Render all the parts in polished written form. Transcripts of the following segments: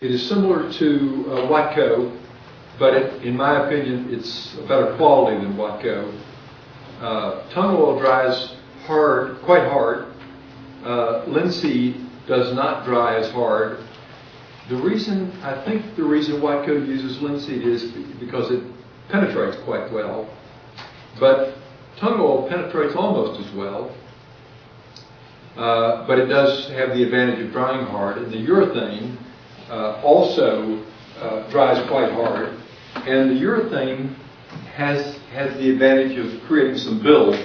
It is similar to Watco, but in my opinion, it's a better quality than Watco. Tung oil dries hard, quite hard. Linseed does not dry as hard. I think the reason Watco uses linseed is because it penetrates quite well, but tung oil penetrates almost as well, but it does have the advantage of drying hard. And the urethane also dries quite hard, and the urethane has the advantage of creating some build,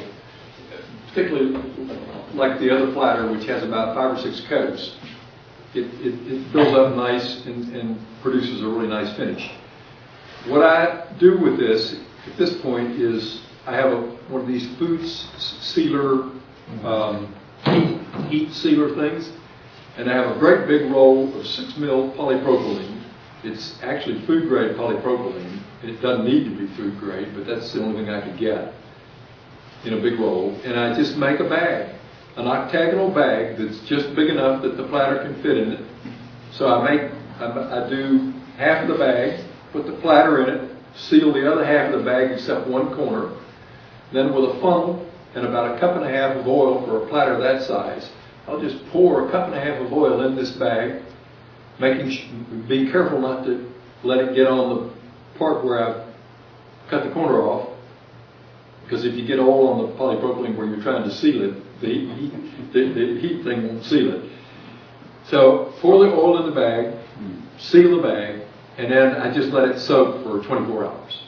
particularly like the other platter, which has about 5 or 6 coats. It builds up nice and produces a really nice finish. What I do with this at this point is I have one of these food sealer, heat sealer things, and I have a great big roll of 6 mil polypropylene. It's actually food grade polypropylene. It doesn't need to be food grade, but that's the only thing I could get in a big roll. And I just make a bag, an octagonal bag that's just big enough that the platter can fit in it. So I do half of the bag, put the platter in it, seal the other half of the bag except one corner. Then with a funnel and about 1.5 cups of oil for a platter that size, I'll just pour 1.5 cups of oil in this bag, being careful not to let it get on the part where I've cut the corner off, because if you get oil on the polypropylene where you're trying to seal it, the heat thing won't seal it. So pour the oil in the bag, seal the bag, and then I just let it soak for 24 hours.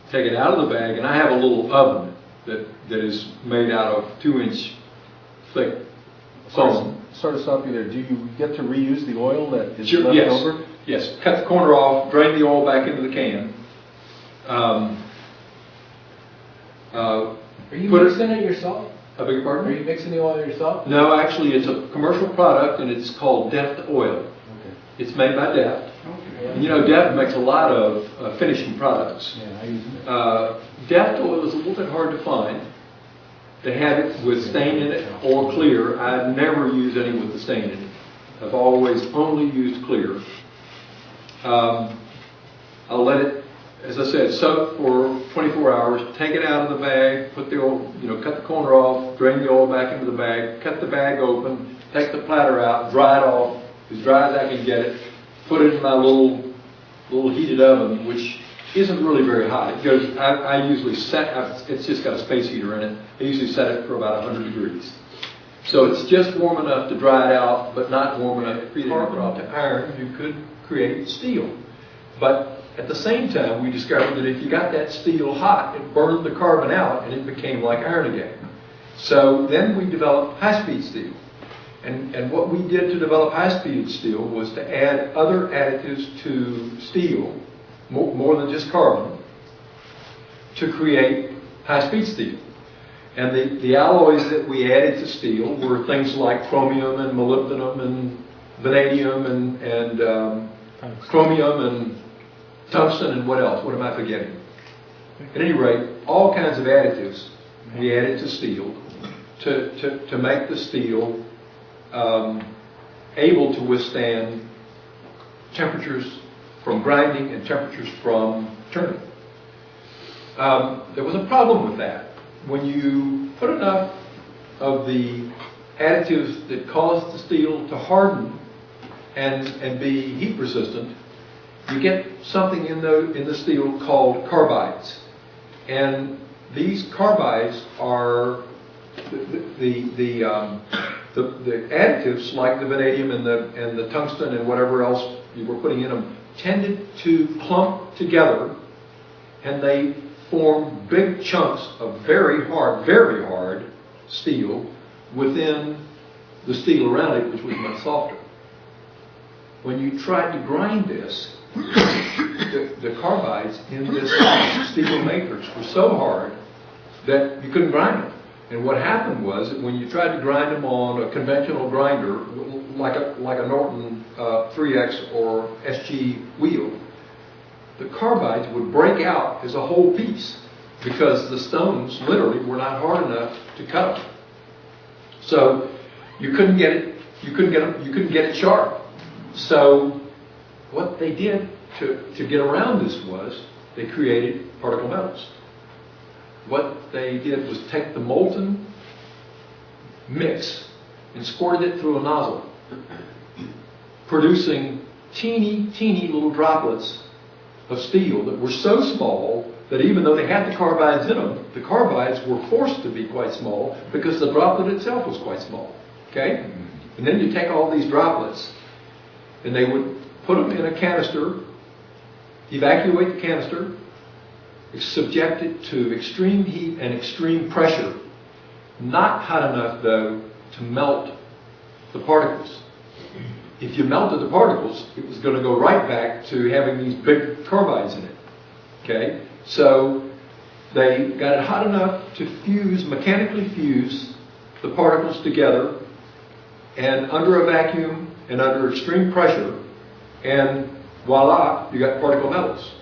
Take it out of the bag, and I have a little oven that is made out of 2-inch thick foam. Sort of stop you there. Do you get to reuse the oil that is Sure, left yes. over? Yes. Cut the corner off, drain the oil back into the can. Are you mixing it yourself? I beg your pardon? Are you mixing the oil yourself? No, actually, it's a commercial product, and it's called Deft Oil. Okay. It's made by Deft. Okay. And you know, Deft makes a lot of finishing products. Yeah, I use it. Deft oil is a little bit hard to find. They have it with stain in it or clear. I never use any with the stain in it. I've always only used clear. I'll let it, as I said, soak for 24 hours, take it out of the bag, put the oil, cut the corner off, drain the oil back into the bag, cut the bag open, take the platter out, dry it off, as dry as I can get it, put it in my little heated oven, which isn't really very hot. It goes, I usually it's just got a space heater in it. I usually set it for about 100 degrees. So it's just warm enough to dry it out, but not warm enough to create any problem. To iron, you could create steel. But at the same time, we discovered that if you got that steel hot, it burned the carbon out and it became like iron again. So then we developed high-speed steel. And what we did to develop high-speed steel was to add other additives to steel, more than just carbon, to create high-speed steel. And the alloys that we added to steel were things like chromium and molybdenum and vanadium and chromium and tungsten and what else? What am I forgetting? At any rate, all kinds of additives we added to steel to make the steel able to withstand temperatures from grinding and temperatures from turning. There was a problem with that. When you put enough of the additives that cause the steel to harden and be heat resistant, you get something in the steel called carbides. And these carbides are the additives like the vanadium and the tungsten and whatever else you were putting in them tended to clump together, and they form big chunks of very hard steel within the steel around it, which was much softer. When you tried to grind this, the carbides in this steel matrix were so hard that you couldn't grind them. And what happened was that when you tried to grind them on a conventional grinder, like a Norton 3X or SG wheel, the carbides would break out as a whole piece because the stones literally were not hard enough to cut them. So you couldn't get it sharp. So what they did to get around this was they created particle metals. What they did was take the molten mix and squirted it through a nozzle, producing teeny little droplets of steel that were so small that even though they had the carbides in them, the carbides were forced to be quite small because the droplet itself was quite small. Okay? And then you take all these droplets and they would put them in a canister, evacuate the canister, subject it to extreme heat and extreme pressure, not hot enough though to melt the particles. If you melted the particles, it was going to go right back to having these big carbides in it. Okay? So they got it hot enough to mechanically fuse the particles together, and under a vacuum and under extreme pressure, and voila, you got particle metals.